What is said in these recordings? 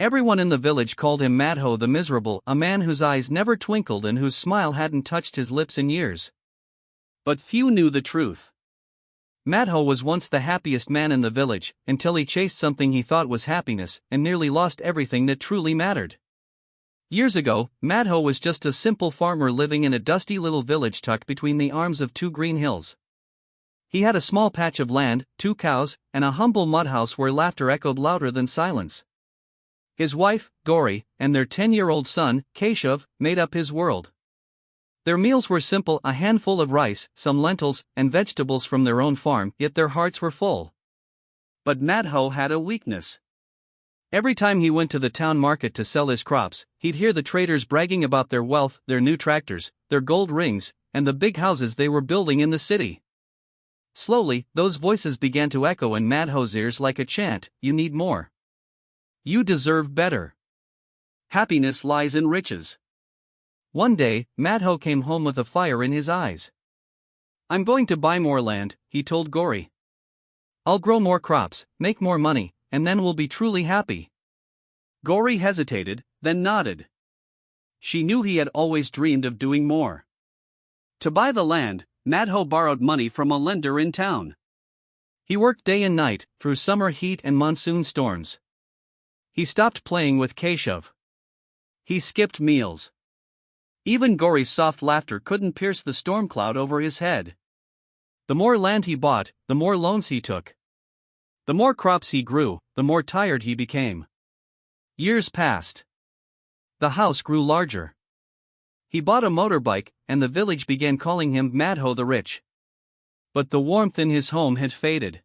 Everyone in the village called him Madho the Miserable, a man whose eyes never twinkled and whose smile hadn't touched his lips in years. But few knew the truth. Madho was once the happiest man in the village, until he chased something he thought was happiness, and nearly lost everything that truly mattered. Years ago, Madho was just a simple farmer living in a dusty little village tucked between the arms of two green hills. He had a small patch of land, 2 cows, and a humble mud house where laughter echoed louder than silence. His wife, Gauri, and their 10-year-old son, Keshav, made up his world. Their meals were simple: a handful of rice, some lentils, and vegetables from their own farm, yet their hearts were full. But Madho had a weakness. Every time he went to the town market to sell his crops, he'd hear the traders bragging about their wealth, their new tractors, their gold rings, and the big houses they were building in the city. Slowly, those voices began to echo in Madho's ears like a chant: "You need more. You deserve better. Happiness lies in riches." One day, Madho came home with a fire in his eyes. "I'm going to buy more land," he told Gauri. "I'll grow more crops, make more money, and then we'll be truly happy." Gauri hesitated, then nodded. She knew he had always dreamed of doing more. To buy the land, Madho borrowed money from a lender in town. He worked day and night, through summer heat and monsoon storms. He stopped playing with Keshav. He skipped meals. Even Gauri's soft laughter couldn't pierce the storm cloud over his head. The more land he bought, the more loans he took. The more crops he grew, the more tired he became. Years passed. The house grew larger. He bought a motorbike, and the village began calling him Madho the Rich. But the warmth in his home had faded.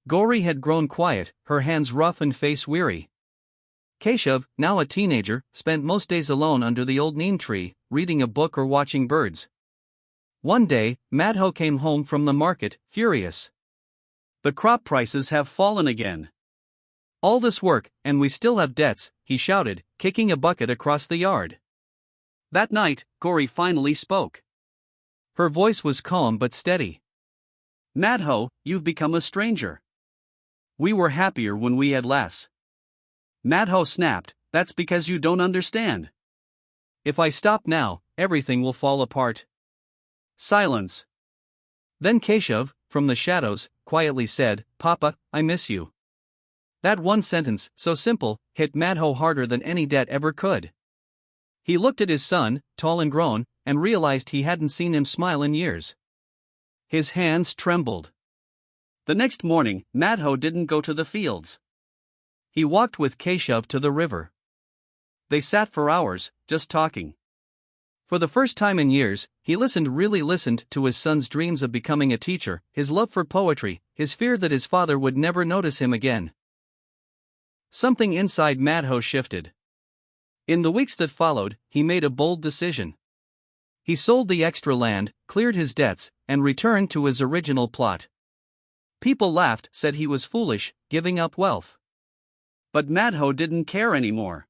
Gauri had grown quiet, her hands rough and face weary. Keshav, now a teenager, spent most days alone under the old neem tree, reading a book or watching birds. One day, Madho came home from the market, furious. "The crop prices have fallen again. All this work, and we still have debts," he shouted, kicking a bucket across the yard. That night, Gauri finally spoke. Her voice was calm but steady. "Madho, you've become a stranger. We were happier when we had less." Madho snapped, "That's because you don't understand. If I stop now, everything will fall apart." Silence. Then Keshav, from the shadows, quietly said, "Papa, I miss you." That one sentence, so simple, hit Madho harder than any debt ever could. He looked at his son, tall and grown, and realized he hadn't seen him smile in years. His hands trembled. The next morning, Madho didn't go to the fields. He walked with Keshav to the river. They sat for hours, just talking. For the first time in years, he really listened to his son's dreams of becoming a teacher, his love for poetry, his fear that his father would never notice him again. Something inside Madho shifted. In the weeks that followed, he made a bold decision. He sold the extra land, cleared his debts, and returned to his original plot. People laughed, said he was foolish, giving up wealth. But Madho didn't care anymore.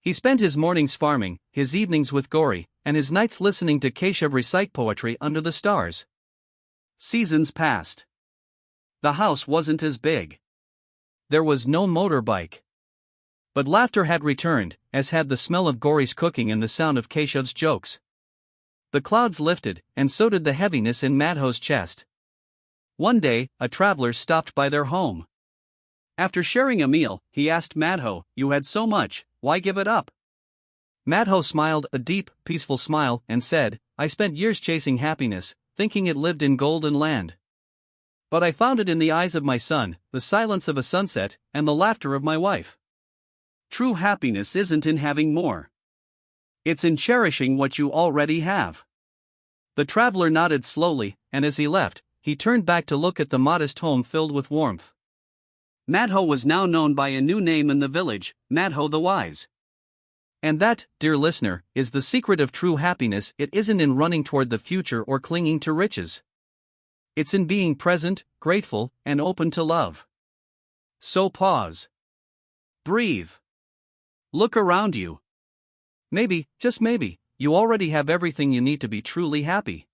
He spent his mornings farming, his evenings with Gauri, and his nights listening to Keshav recite poetry under the stars. Seasons passed. The house wasn't as big. There was no motorbike. But laughter had returned, as had the smell of Gauri's cooking and the sound of Keshav's jokes. The clouds lifted, and so did the heaviness in Madho's chest. One day, a traveler stopped by their home. After sharing a meal, he asked Madho, "You had so much, why give it up?" Madho smiled, a deep, peaceful smile, and said, "I spent years chasing happiness, thinking it lived in golden land. But I found it in the eyes of my son, the silence of a sunset, and the laughter of my wife. True happiness isn't in having more. It's in cherishing what you already have." The traveler nodded slowly, and as he left, he turned back to look at the modest home filled with warmth. Madho was now known by a new name in the village, Madho the Wise. And that, dear listener, is the secret of true happiness. It isn't in running toward the future or clinging to riches. It's in being present, grateful, and open to love. So pause. Breathe. Look around you. Maybe, just maybe, you already have everything you need to be truly happy.